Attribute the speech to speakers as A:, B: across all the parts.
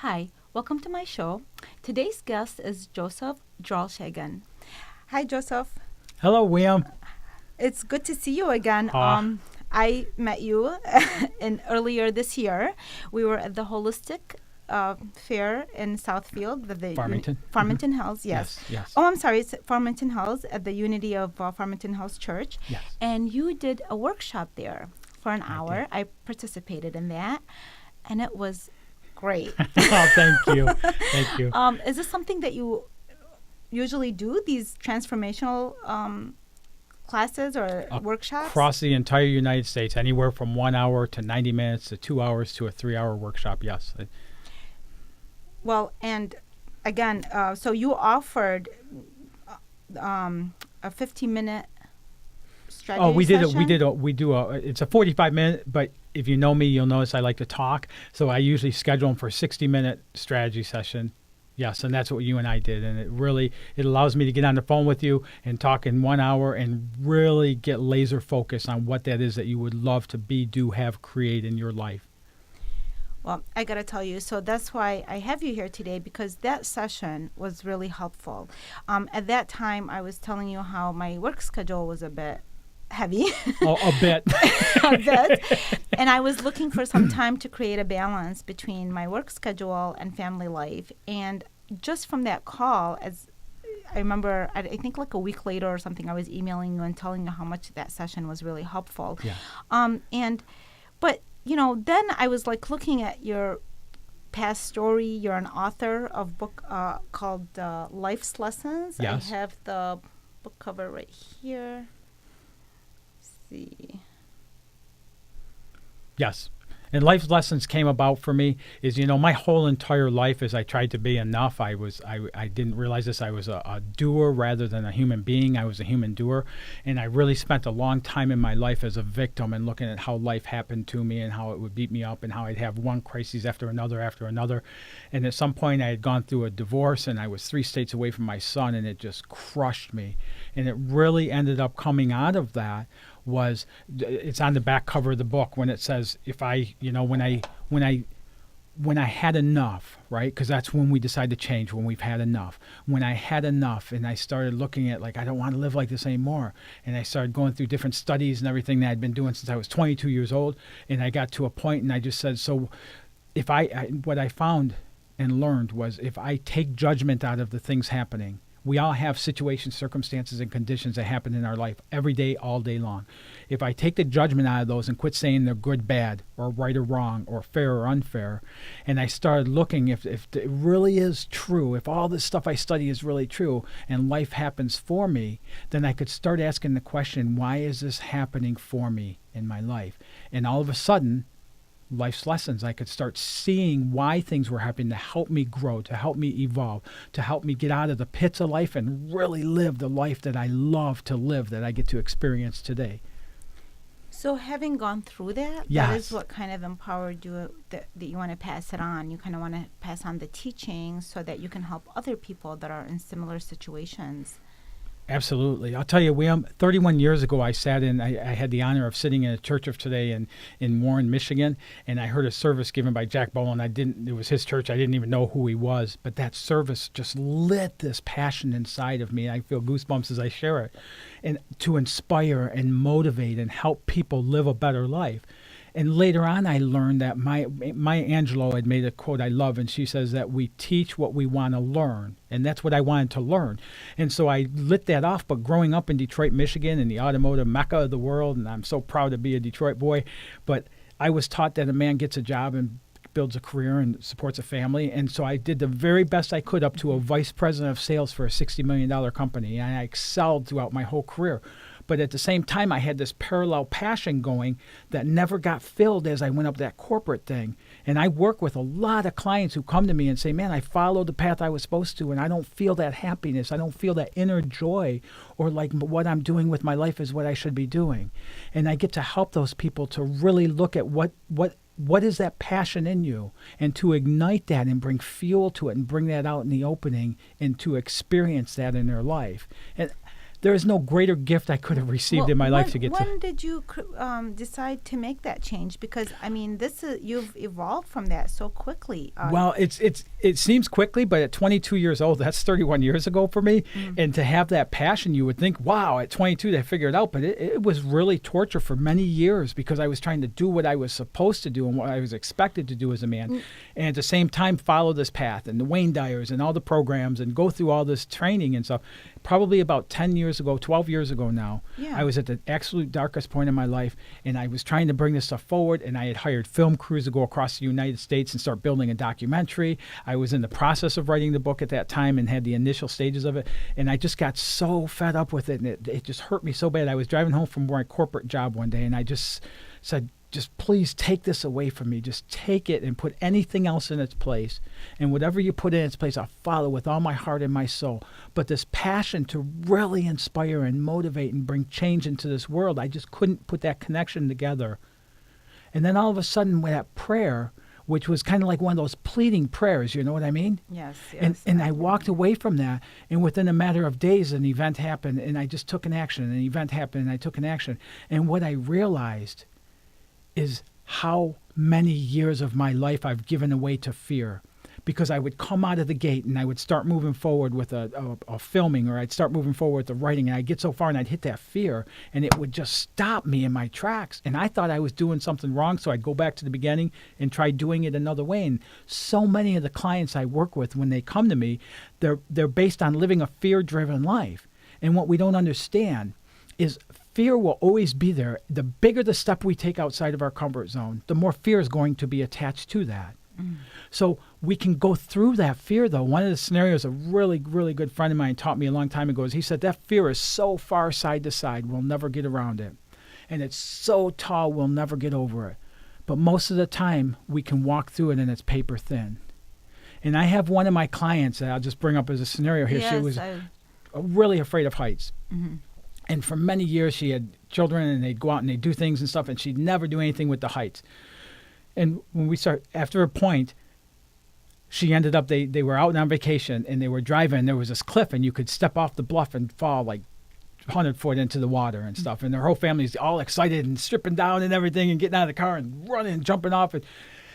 A: Hi, welcome to my show. Today's guest is Joseph Drolshagen. Hi, Joseph.
B: Hello, William.
A: It's good to see you again. I met you earlier this year. We were at the Holistic Fair in Southfield.
B: Farmington.
A: Farmington Hills, yes.
B: Yes.
A: Oh, I'm sorry. It's Farmington Hills at the Unity of Farmington Hills Church.
B: Yes.
A: And you did a workshop there for an
B: I
A: hour.
B: did.
A: I participated in that, and it was great.
B: Oh, thank you. Thank you.
A: Is this something that you usually do, these transformational classes or workshops?
B: Across the entire United States, anywhere from 1 hour to 90 minutes to 2 hours to a 3-hour workshop, yes.
A: Well, and again, so you offered a 15-minute strategy
B: Oh, we
A: session?
B: it's a 45-minute, but if you know me, you'll notice I like to talk. So I usually schedule them for a 60-minute strategy session. Yes, and that's what you and I did. And it allows me to get on the phone with you and talk in 1 hour and really get laser focused on what that is that you would love to be, do, have, create in your life.
A: Well, I got to tell you, so that's why I have you here today, because that session was really helpful. At that time, I was telling you how my work schedule was a bit heavy.
B: Oh, a bit.
A: A bit. And I was looking for some time to create a balance between my work schedule and family life. And just from that call, as I remember, I think like a week later or something, I was emailing you and telling you how much that session was really helpful.
B: Yeah.
A: But then I was like looking at your past story. You're an author of a book called Life's Lessons.
B: Yes.
A: I have the book cover right here. See.
B: Yes. And life lessons came about for me is, my whole entire life as I tried to be enough, I didn't realize this. I was a doer rather than a human being. I was a human doer. And I really spent a long time in my life as a victim and looking at how life happened to me and how it would beat me up and how I'd have one crisis after another. And at some point I had gone through a divorce and I was 3 states away from my son, and it just crushed me. And it really ended up coming out of that it's on the back cover of the book when it says, when I had enough, right? Because that's when we decide to change, when we've had enough. When I had enough and I started looking at I don't want to live like this anymore. And I started going through different studies and everything that I'd been doing since I was 22 years old. And I got to a point and I just said, so if what I found and learned was if I take judgment out of the things happening, we all have situations, circumstances, and conditions that happen in our life every day, all day long. If I take the judgment out of those and quit saying they're good, bad, or right or wrong, or fair or unfair, and I started looking if it really is true, if all this stuff I study is really true, and life happens for me, then I could start asking the question, why is this happening for me in my life? And all of a sudden, life's lessons, I could start seeing why things were happening to help me grow, to help me evolve, to help me get out of the pits of life and really live the life that I love to live, that I get to experience today.
A: So having gone through that,
B: Yes.
A: that is what kind of empowered you, that you want to pass it on. You kind of want to pass on the teaching so that you can help other people that are in similar situations.
B: Absolutely. I'll tell you, 31 years ago, I had the honor of sitting in a church of today in Warren, Michigan, and I heard a service given by Jack Bowen. It was his church. I didn't even know who he was, but that service just lit this passion inside of me. I feel goosebumps as I share it, and to inspire and motivate and help people live a better life. And later on, I learned that Maya Angelou had made a quote I love, and she says that we teach what we want to learn. And that's what I wanted to learn. And so I lit that off. But growing up in Detroit, Michigan, in the automotive mecca of the world, and I'm so proud to be a Detroit boy, but I was taught that a man gets a job and builds a career and supports a family. And so I did the very best I could up to a vice president of sales for a $60 million company. And I excelled throughout my whole career. But at the same time, I had this parallel passion going that never got filled as I went up that corporate thing. And I work with a lot of clients who come to me and say, man, I followed the path I was supposed to, and I don't feel that happiness. I don't feel that inner joy, or like what I'm doing with my life is what I should be doing. And I get to help those people to really look at what is that passion in you, and to ignite that and bring fuel to it and bring that out in the opening and to experience that in their life. And there is no greater gift I could have received in my life to get to.
A: When did you decide to make that change? Because I mean, you've evolved from that so quickly.
B: Well, it seems quickly, but at 22 years old, that's 31 years ago for me. And to have that passion, you would think, wow, at 22 they figured it out. But it was really torture for many years because I was trying to do what I was supposed to do and what I was expected to do as a man, and at the same time follow this path and the Wayne Dyers and all the programs and go through all this training and stuff. Probably about 10 years ago, 12 years ago now, I was at the absolute darkest point in my life, and I was trying to bring this stuff forward, and I had hired film crews to go across the United States and start building a documentary. I was in the process of writing the book at that time and had the initial stages of it, and I just got so fed up with it, and it just hurt me so bad. I was driving home from my corporate job one day, and I just said, just please take this away from me. Just take it and put anything else in its place. And whatever you put in its place, I'll follow with all my heart and my soul. But this passion to really inspire and motivate and bring change into this world, I just couldn't put that connection together. And then all of a sudden, with that prayer, which was kind of like one of those pleading prayers, you know what I mean?
A: Yes.
B: And I walked away from that, and within a matter of days, an event happened, and I just took an action. An event happened, and I took an action. And what I realized is how many years of my life I've given away to fear, because I would come out of the gate and I would start moving forward with a filming, or I'd start moving forward with the writing, and I'd get so far and I'd hit that fear and it would just stop me in my tracks. And I thought I was doing something wrong, so I'd go back to the beginning and try doing it another way. And so many of the clients I work with, when they come to me, they're based on living a fear-driven life. And what we don't understand is fear will always be there. The bigger the step we take outside of our comfort zone, the more fear is going to be attached to that. So we can go through that fear, though. One of the scenarios a really, really good friend of mine taught me a long time ago is he said, that fear is so far side to side, we'll never get around it. And it's so tall, we'll never get over it. But most of the time, we can walk through it and it's paper thin. And I have one of my clients that I'll just bring up as a scenario here.
A: Yes,
B: she was really afraid of heights. And for many years, she had children, and they'd go out and they'd do things and stuff, and she'd never do anything with the heights. And when we start, after a point, she ended up, they were out on vacation, and they were driving, and there was this cliff, and you could step off the bluff and fall like 100 foot into the water and stuff. And their whole family's all excited and stripping down and everything and getting out of the car and running and jumping off.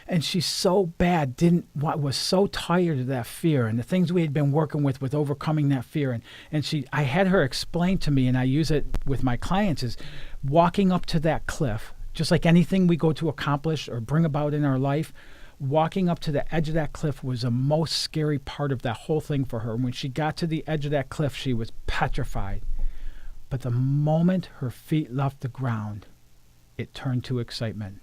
B: And she so bad was so tired of that fear and the things we had been working with overcoming that fear. And I had her explain to me, and I use it with my clients, is walking up to that cliff, just like anything we go to accomplish or bring about in our life, walking up to the edge of that cliff was the most scary part of that whole thing for her. When she got to the edge of that cliff, she was petrified. But the moment her feet left the ground, it turned to excitement.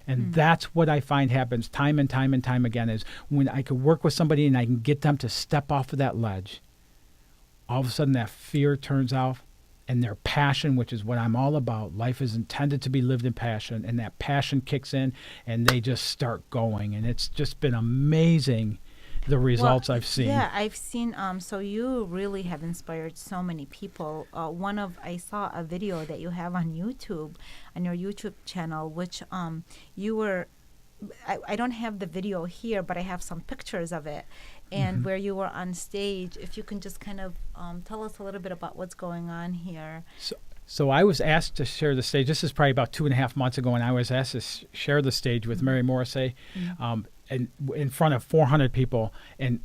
B: And that's what I find happens time and time and time again, is when I could work with somebody and I can get them to step off of that ledge, all of a sudden that fear turns off, and their passion, which is what I'm all about. Life is intended to be lived in passion, and that passion kicks in and they just start going. And it's just been amazing, the results I've seen.
A: Yeah, I've seen. So you really have inspired so many people. I saw a video that you have on YouTube, on your YouTube channel, which you were. I don't have the video here, but I have some pictures of it, and where you were on stage. If you can just kind of tell us a little bit about what's going on here.
B: So I was asked to share the stage. This is probably about 2.5 months ago, and I was asked to share the stage with Mary Morrissey. And in front of 400 people, and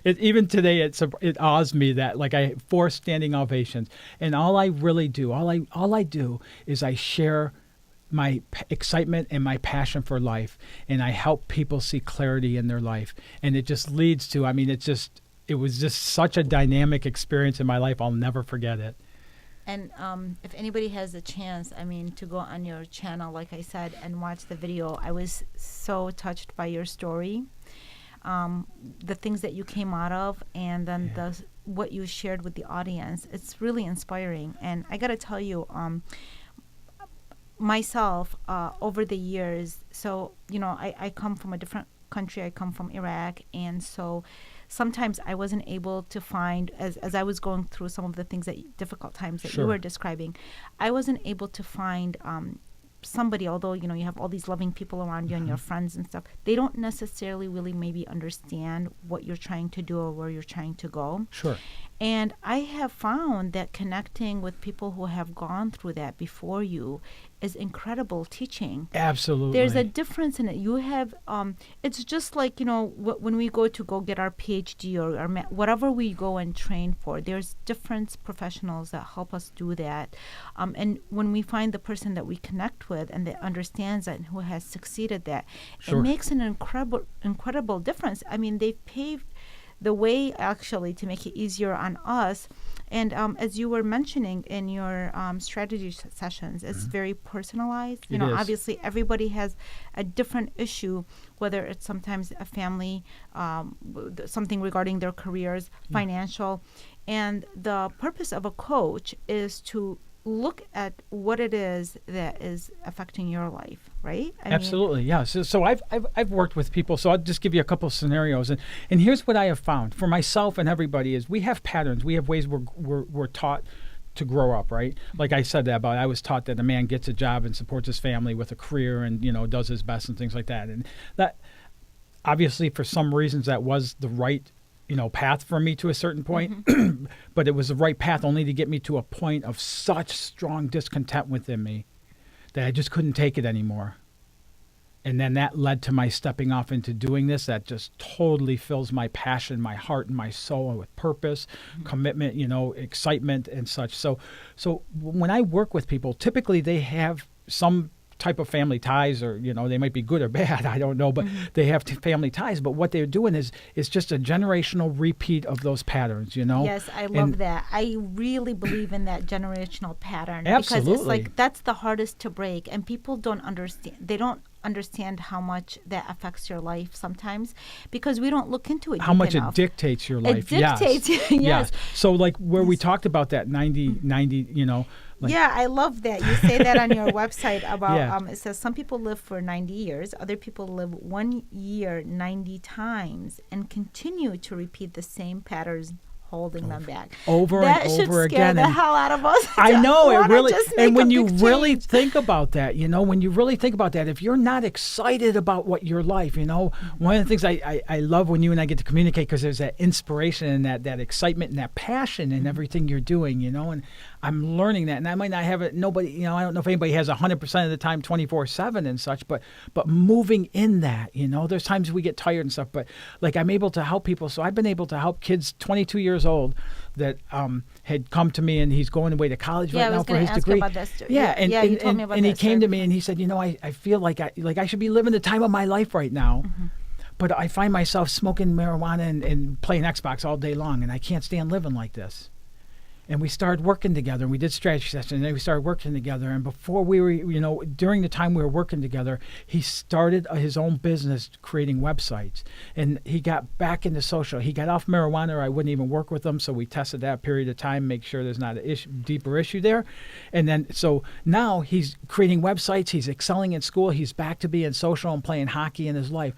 B: even today it awes me that like I have 4 standing ovations, and all I really do, all I do is I share my excitement and my passion for life, and I help people see clarity in their life, and it just leads to, it was just such a dynamic experience in my life. I'll never forget it.
A: And if anybody has a chance, to go on your channel, like I said, and watch the video, I was so touched by your story, the things that you came out of, and then what you shared with the audience. It's really inspiring. And I got to tell you, myself, over the years, so, I come from a different country. I come from Iraq, and so sometimes I wasn't able to find, as I was going through some of the things difficult times that you were describing, I wasn't able to find somebody, although, you have all these loving people around you and your friends and stuff, they don't necessarily really maybe understand what you're trying to do or where you're trying to go.
B: Sure.
A: And I have found that connecting with people who have gone through that before you is incredible teaching.
B: Absolutely.
A: There's a difference in it. You have, it's just like, when we go get our PhD or our whatever we go and train for, there's different professionals that help us do that. And when we find the person that we connect with and that understands that and who has succeeded that,
B: Sure.
A: it makes an incredible difference. I mean, they've paved the way actually to make it easier on us. And as you were mentioning in your strategy sessions, it's very personalized.
B: It is.
A: Obviously everybody has a different issue, whether it's sometimes a family, something regarding their careers, financial. And the purpose of a coach is to look at what it is that is affecting your life, right?
B: Absolutely, yeah. So I've worked with people. So I'll just give you a couple of scenarios, and here's what I have found for myself and everybody is we have patterns. We have ways we're taught to grow up, right? Like I said that about, I was taught that a man gets a job and supports his family with a career and does his best and things like that. And that obviously for some reasons that was the right path for me to a certain point, but it was the right path only to get me to a point of such strong discontent within me that I just couldn't take it anymore. And then that led to my stepping off into doing this that just totally fills my passion, my heart, and my soul with purpose, commitment, excitement and such. So when I work with people, typically they have some type of family ties, or they might be good or bad, I don't know, but they have family ties. But what they're doing is just a generational repeat of those patterns.
A: Yes, I love that. I really believe in that generational pattern.
B: Absolutely.
A: Because it's like that's the hardest to break, and people don't understand. They don't understand how much that affects your life sometimes because we don't look into it
B: how much
A: enough.
B: It dictates your life.
A: It dictates, yes.
B: Yes. So like where we talked about that 90,
A: yeah, I love that. You say that on your website about, it says some people live for 90 years, other people live 1 year 90 times and continue to repeat the same patterns holding them back.
B: Over
A: that
B: and over
A: should scare
B: again.
A: the hell out of us.
B: I know it really. And when you really
A: change.
B: think about that, if you're not excited about what your life, one of the things I love when you and I get to communicate because there's that inspiration and that excitement and that passion in everything you're doing, and I'm learning that. And I might not have it. Nobody, I don't know if anybody has 100% of the time 24/7 and such, but moving in that, there's times we get tired and stuff, but like I'm able to help people. So I've been able to help kids 22 years old that had come to me, and he's going away to college right now for his degree.
A: About this too.
B: Yeah, and
A: you told me about
B: and he
A: this
B: came to me and he said, I feel like I should be living the time of my life right now. But I find myself smoking marijuana and playing Xbox all day long, and I can't stand living like this. And we started working together, and we did strategy sessions, and then we started working together. And before we were, during the time we were working together, he started his own business creating websites. And he got back into social. He got off marijuana, or I wouldn't even work with him. So we tested that period of time, make sure there's not a deeper issue there. And then, so now he's creating websites. He's excelling in school. He's back to being social and playing hockey in his life.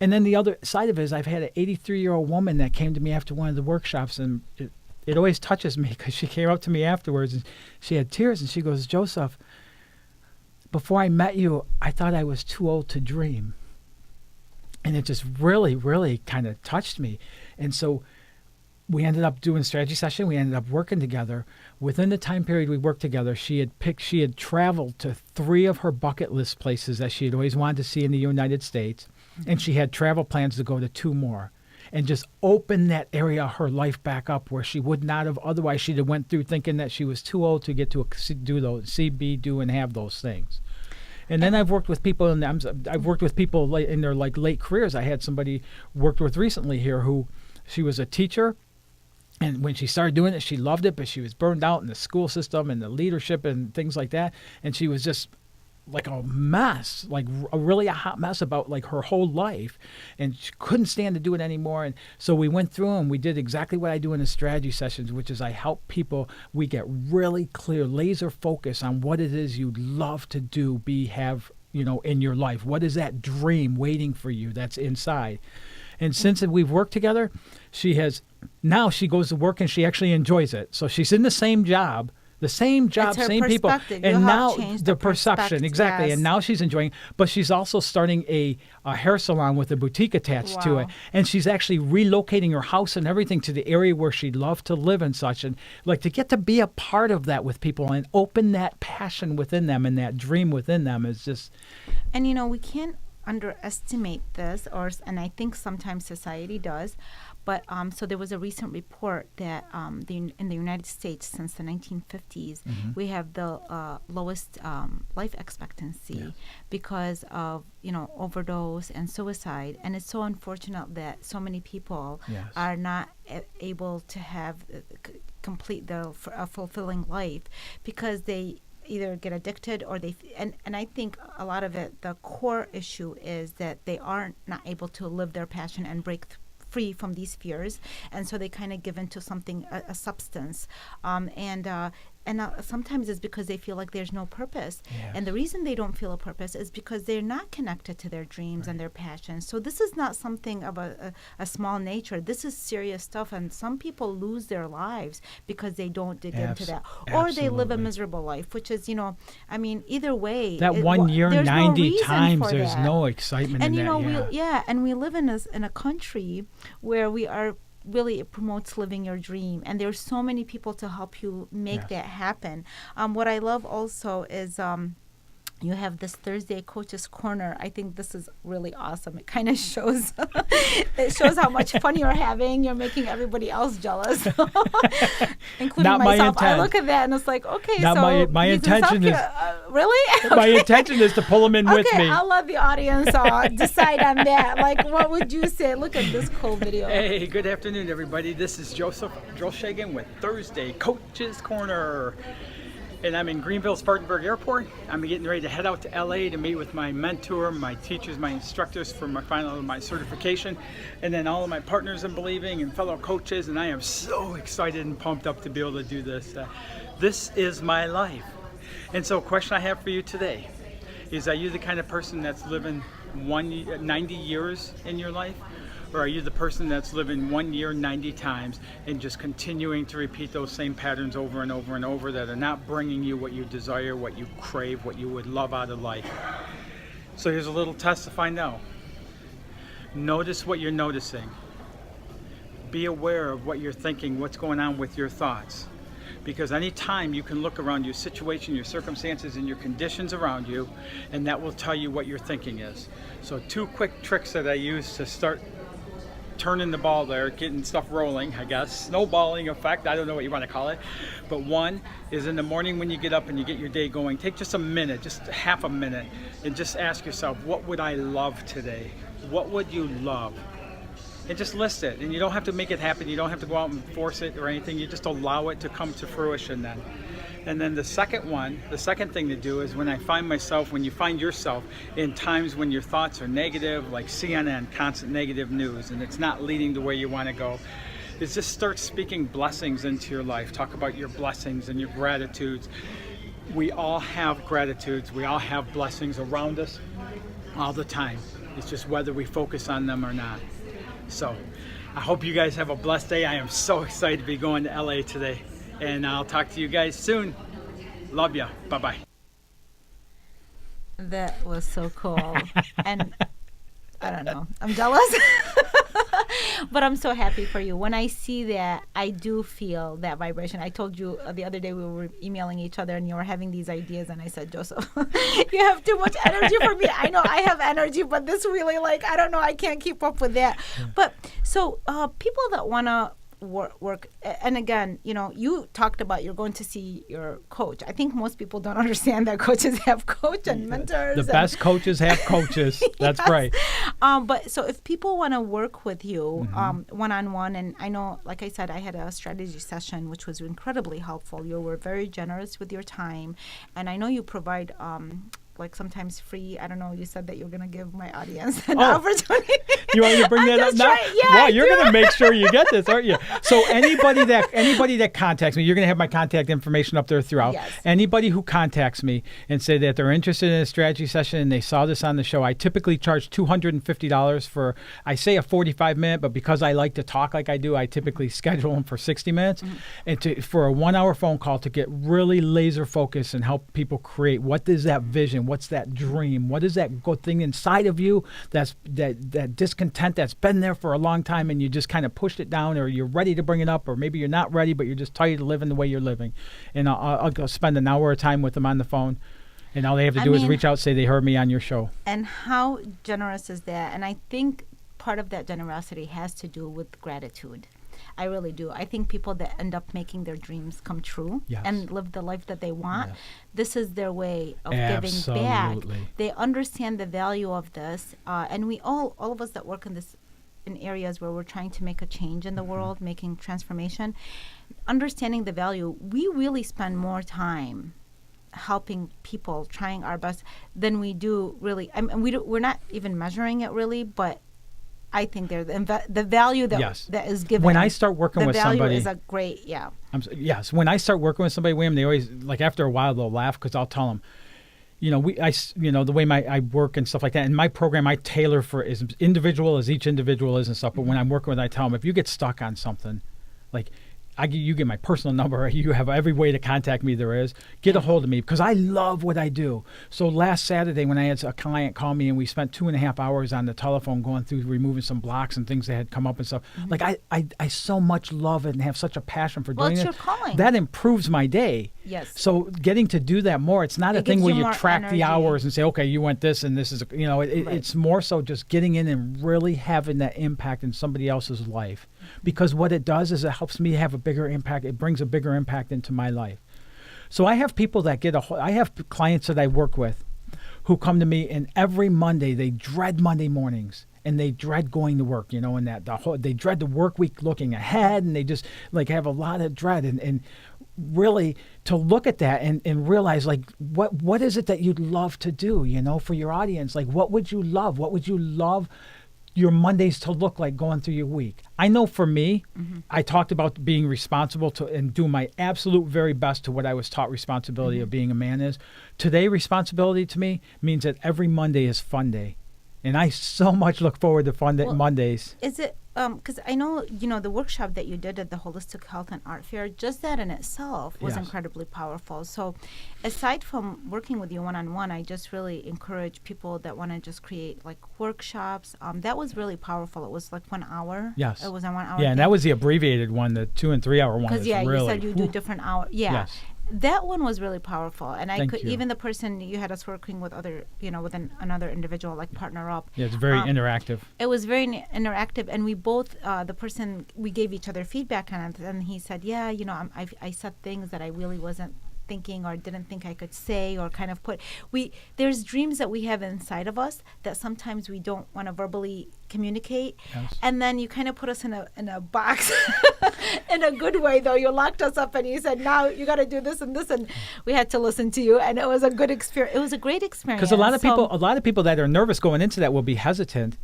B: And then the other side of it is I've had an 83-year-old woman that came to me after one of the workshops, and it always touches me because she came up to me afterwards and she had tears and she goes, Joseph, before I met you, I thought I was too old to dream. And it just really, really kind of touched me. And so we ended up doing a strategy session. We ended up working together. Within the time period we worked together, she had traveled to 3 of her bucket list places that she had always wanted to see in the United States. And she had travel plans to go to 2 more. And just open that area of her life back up where she would not have otherwise. She'd have went through thinking that she was too old to get to do those, do and have those things. And then I've worked with people, and I've worked with people in their late careers. I had somebody worked with recently here who she was a teacher, and when she started doing it, she loved it, but she was burned out in the school system and the leadership and things like that. And she was just like a mess, like a hot mess about like her whole life, and she couldn't stand to do it anymore. And so we went through and we did exactly what I do in the strategy sessions, which is I help people. We get really clear, laser focus on what it is you'd love to do, have in your life. What is that dream waiting for you that's inside? And since we've worked together, she goes to work and she actually enjoys it. So she's in the same job, the same job,
A: It's her
B: same people,
A: perspective. You
B: and
A: help
B: now
A: change
B: the
A: the
B: perception,
A: perspective,
B: exactly.
A: yes.
B: And now she's enjoying. But she's also starting a hair salon with a boutique attached to
A: Wow.
B: it, and she's actually relocating her house and everything to the area where she'd love to live and such, and like to get to be a part of that with people and open that passion within them and that dream within them is just.
A: And we can't underestimate this, and I think sometimes society does. But so there was a recent report that in the United States since the 1950s, we have the lowest life expectancy because of overdose and suicide. And it's so unfortunate that so many people are not able to have complete their fulfilling life because they either get addicted or and I think a lot of it, the core issue is that they are not able to live their passion and break free from these fears, and so they kind of give into something, a substance, and sometimes it's because they feel like there's no purpose. And the reason they don't feel a purpose is because they're not connected to their dreams and their passions. So this is not something of a small nature. This is serious stuff, and some people lose their lives because they don't dig into that, or they live a miserable life, which is, either way.
B: That 1 year, 90 times, there's
A: that.
B: no excitement
A: and
B: in that.
A: And we live in a country where we are really, it promotes living your dream, and there's so many people to help you make that happen. What I love also is you have this Thursday Coach's Corner. I think this is really awesome. It kind of shows how much fun you're having. You're making everybody else jealous, including
B: Not my
A: myself.
B: intent.
A: I look at that and it's like, okay,
B: Not
A: so
B: my intention is
A: really?
B: My intention is to pull them in with me.
A: Okay, I'll let the audience decide on that. Like, what would you say? Look at this cool video.
B: Hey, good afternoon, everybody. This is Joseph Drolshagen with Thursday Coach's Corner. And I'm in Greenville, Spartanburg Airport. I'm getting ready to head out to LA to meet with my mentor, my teachers, my instructors for my certification, and then all of my partners in believing and fellow coaches. And I am so excited and pumped up to be able to do this. This is my life. And so a question I have for you today is, are you the kind of person that's living 90 years in your life? Or are you the person that's living 1 year 90 times and just continuing to repeat those same patterns over and over and over that are not bringing you what you desire, what you crave, what you would love out of life? So here's a little test to find out. Notice what you're noticing. Be aware of what you're thinking, what's going on with your thoughts. Because anytime you can look around your situation, your circumstances, and your conditions around you, and that will tell you what your thinking is. So 2 quick tricks that I use to start turning the ball there, getting stuff rolling, I guess, snowballing effect, I don't know what you want to call it. But one is in the morning when you get up and you get your day going, take just a minute, just half a minute, and just ask yourself, what would I love today? What would you love? And just list it. And you don't have to make it happen. You don't have to go out and force it or anything. You just allow it to come to fruition then. And then the second thing to do is when you find yourself in times when your thoughts are negative, like CNN, constant negative news, and it's not leading to where you want to go, is just start speaking blessings into your life. Talk about your blessings and your gratitudes. We all have gratitudes. We all have blessings around us all the time. It's just whether we focus on them or not. So I hope you guys have a blessed day. I am so excited to be going to LA today. And I'll talk to you guys soon. Love ya. Bye-bye.
A: That was so cool. And I don't know. I'm jealous. But I'm so happy for you. When I see that, I do feel that vibration. I told you the other day we were emailing each other and you were having these ideas, and I said, Joseph, you have too much energy for me. I know I have energy, but this really, I don't know, I can't keep up with that. Yeah. But so people that want to work, and again, you talked about you're going to see your coach. I think most people don't understand that coaches have coach and mentors.
B: The best coaches have coaches. That's yes. Right.
A: But so if people want to work with you one-on-one, and I know, like I said, I had a strategy session, which was incredibly helpful. You were very generous with your time, and I know you provide like sometimes free. I don't know. You said that you're gonna give my audience an
B: Oh.
A: opportunity.
B: You want me to bring that up now?
A: Yeah,
B: Wow, you're going to make sure you get this, aren't you? So anybody that contacts me, you're going to have my contact information up there throughout.
A: Yes.
B: Anybody who contacts me and say that they're interested in a strategy session and they saw this on the show, I typically charge $250 for, I say a 45-minute, but because I like to talk like I do, I typically schedule them for 60 minutes and for a 1-hour phone call to get really laser focused and help people create what is that vision, what's that dream, what is that good thing inside of you that's that discontent that's been there for a long time and you just kind of pushed it down, or you're ready to bring it up, or maybe you're not ready but you're just tired of living the way you're living. And I'll go spend an hour of time with them on the phone, and all they have to do is reach out, say they heard me on your show.
A: And how generous is that? And I think part of that generosity has to do with gratitude. I really do. I think people that end up making their dreams come true and live the life that they want, this is their way of giving back. They understand the value of this. And we all of us that work in areas where we're trying to make a change in the world, making transformation, understanding the value, we really spend more time helping people, trying our best, than we do really. I mean, we're not even measuring it really, but I think the value that is given.
B: When I start working with somebody,
A: the value is a great,
B: yes. When I start working with somebody, William, they always, like, after a while they'll laugh because I'll tell them, the way I work and stuff like that. In my program, I tailor for as individual as each individual is and stuff. But when I'm working with, I tell them, if you get stuck on something, like, you get my personal number. You have every way to contact me there is. Get a hold of me because I love what I do. So last Saturday when I had a client call me and we spent 2.5 hours on the telephone going through removing some blocks and things that had come up and stuff. Like I so much love it and have such a passion for doing it.
A: Well, it's your calling.
B: That improves my day.
A: Yes.
B: So getting to do that more, it's not a thing where you track
A: energy.
B: the hours and say, okay, you went this and this is, it's more so just getting in and really having that impact in somebody else's life. Because what it does is it helps me have a bigger impact. It brings a bigger impact into my life. So I have people that I have clients that I work with who come to me, and every Monday they dread Monday mornings and they dread going to work, and they dread the work week looking ahead, and they just like have a lot of dread and really to look at that and realize, like, what is it that you'd love to do, for your audience? Like, what would you love? What would you love your Mondays to look like going through your week? I know for me, I talked about being responsible and do my absolute very best to what I was taught responsibility of being a man is. Today, responsibility to me means that every Monday is fun day. And I so much look forward to Mondays.
A: Is it, because I know, the workshop that you did at the Holistic Health and Art Fair, just that in itself was incredibly powerful. So aside from working with you one-on-one, I just really encourage people that want to just create like workshops. That was really powerful. It was like 1 hour.
B: Yes.
A: It was a 1 hour.
B: Yeah, and that was the abbreviated one, the 2 and 3 hour one.
A: Because you said you do different hours. Yeah.
B: Yes.
A: That one was really powerful, and
B: Thank you.
A: even the person you had us working with with another individual, like partner up.
B: Yeah, it's very interactive.
A: It was very interactive, and we both, we gave each other feedback on it, and he said, I said things that I really wasn't thinking or didn't think I could say, or kind of there's dreams that we have inside of us that sometimes we don't want to verbally communicate.
B: Yes.
A: And then you kind of put us in a box in a good way, though. You locked us up and you said, now you got to do this and this, and we had to listen to you, and it was a good experience. It was a great experience.
B: Because a lot of people that are nervous going into that will be hesitant.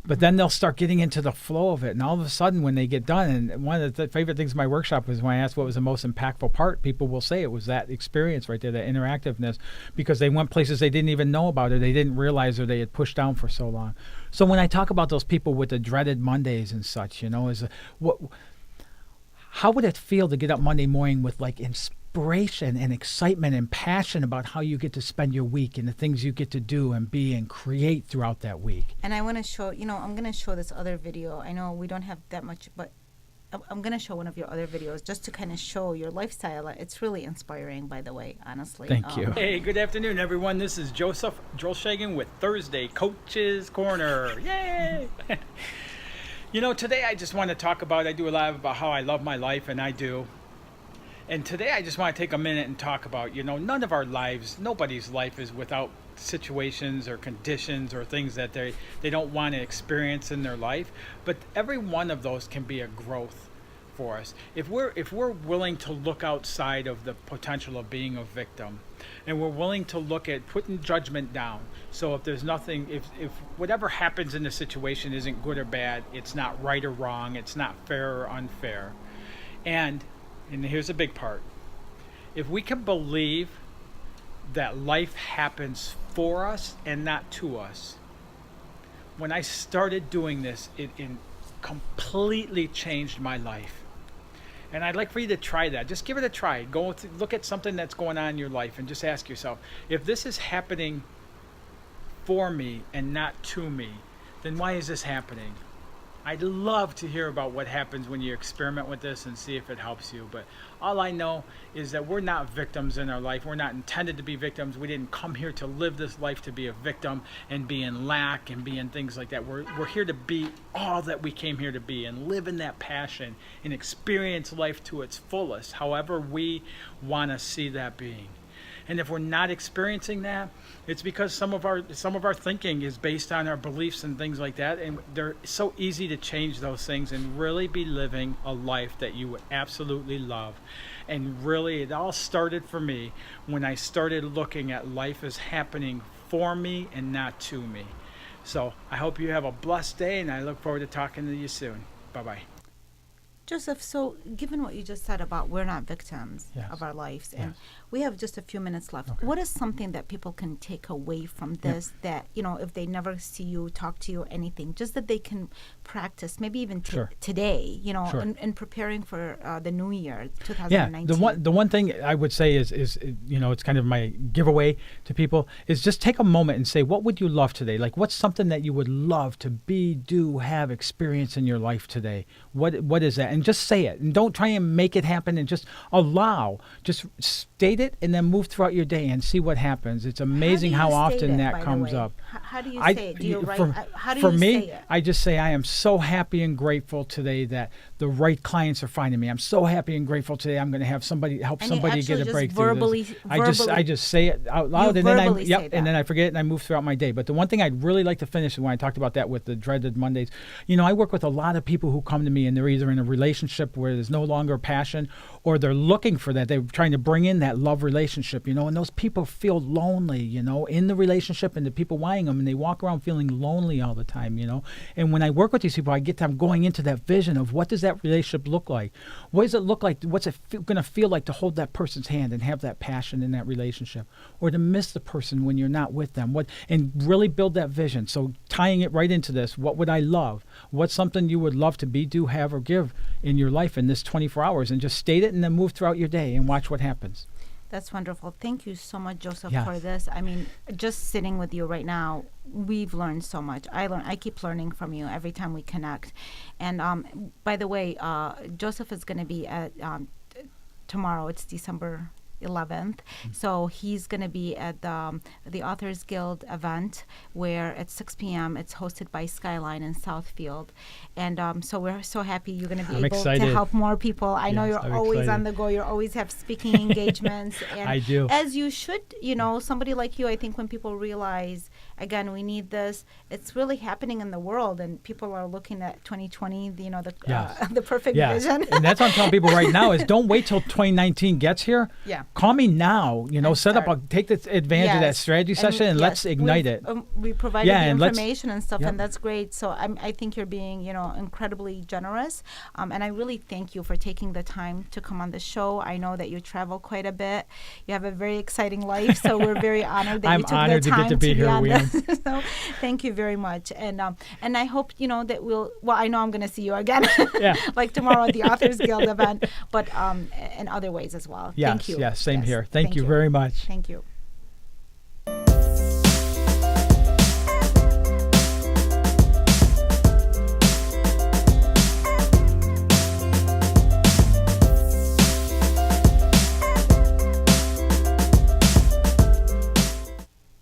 B: But then they'll start getting into the flow of it. And all of a sudden, when they get done, and one of the favorite things of my workshop was when I asked what was the most impactful part, people will say it was that experience right there, that interactiveness, because they went places they didn't even know about, or they didn't realize, or they had pushed down for so long. So when I talk about those people with the dreaded Mondays and such, how would it feel to get up Monday morning with like inspiration and excitement and passion about how you get to spend your week and the things you get to do and be and create throughout that week?
A: And I want to show, I'm going to show this other video. I know we don't have that much, but I'm going to show one of your other videos just to kind of show your lifestyle. It's really inspiring, by the way, honestly.
B: Thank you. Hey, good afternoon, everyone. This is Joseph Drolshagen with Thursday Coach's Corner. Yay! Today I just want to talk about, I do a lot about how I love my life, and I do. And today I just want to take a minute and talk about, none of our lives, nobody's life is without situations or conditions or things that they don't want to experience in their life. But every one of those can be a growth for us. If we're willing to look outside of the potential of being a victim, and we're willing to look at putting judgment down. So if there's nothing, if whatever happens in the situation isn't good or bad, it's not right or wrong, it's not fair or unfair. And here's a big part. If we can believe that life happens for us and not to us, when I started doing this, it completely changed my life. And I'd like for you to try that. Just give it a try. Look at something that's going on in your life and just ask yourself, if this is happening for me and not to me, then why is this happening? I'd love to hear about what happens when you experiment with this and see if it helps you. But all I know is that we're not victims in our life. We're not intended to be victims. We didn't come here to live this life to be a victim and be in lack and be in things like that. We're here to be all that we came here to be and live in that passion and experience life to its fullest, however we want to see that being. And if we're not experiencing that, it's because some of our thinking is based on our beliefs and things like that, and they're so easy to change those things and really be living a life that you would absolutely love. And really, it all started for me when I started looking at life as happening for me and not to me. So I hope you have a blessed day, and I look forward to talking to you soon. Bye-bye.
A: Joseph, so given what you just said about we're not victims of our lives, and we have just a few minutes left, what is something that people can take away from this that, if they never see you, talk to you, anything, just that they can practice, maybe even today, in preparing for the new year, 2019?
B: Yeah, the one thing I would say is it's kind of my giveaway to people, is just take a moment and say, what would you love today? Like, what's something that you would love to be, do, have, experience in your life today? What is that? And just say it, and don't try and make it happen, and just just state it and then move throughout your day and see what happens. It's amazing how often that comes up.
A: How do you say it? Do you write? How do you
B: for me,
A: say it?
B: I just say I am so happy and grateful today that the right clients are finding me. I'm so happy and grateful today I'm going to have help somebody get a breakthrough. I just say it out loud, and then I forget it and I move throughout my day. But the one thing I'd really like to finish when I talked about that with the dreaded Mondays, I work with a lot of people who come to me and they're either in a relationship where there's no longer passion, or they're looking for that. They're trying to bring in that love relationship, and those people feel lonely, in the relationship, and the people wanting them, and they walk around feeling lonely all the time, And when I work with these people, I get them going into that vision of what does that relationship look like? What does it look like? What's it going to feel like to hold that person's hand and have that passion in that relationship, or to miss the person when you're not with them? And really build that vision. So tying it right into this, what would I love? What's something you would love to be, do, have, or give in your life in this 24 hours, and just state it and then move throughout your day and watch what happens.
A: That's wonderful. Thank you so much, Joseph, for this. I mean, just sitting with you right now, we've learned so much. I keep learning from you every time we connect. And by the way, Joseph is going to be at tomorrow. It's December 11th. So he's going to be at the Authors Guild event where at 6 p.m. it's hosted by Skyline in Southfield. And so we're so happy you're going to be able to help more people. I know you're always on the go. You always have speaking engagements. And
B: I do.
A: As you should, somebody like you, I think when people realize, again, we need this, it's really happening in the world, and people are looking at 2020, the perfect vision. And
B: that's what I'm telling people right now is don't wait till 2019 gets here.
A: Yeah.
B: Call me now, take the advantage of that strategy session and let's ignite it.
A: We provided the information and stuff, and that's great. So I think you're being, incredibly generous. And I really thank you for taking the time to come on the show. I know that you travel quite a bit. You have a very exciting life, so we're very honored that you took the time
B: to get to be here.
A: On this. So thank you very much. And I hope, that I know I'm going to see you again, like tomorrow at the Authors Guild event, but in other ways as well.
B: Yes,
A: thank you.
B: Yes, same here. Thank you very much.
A: Thank you.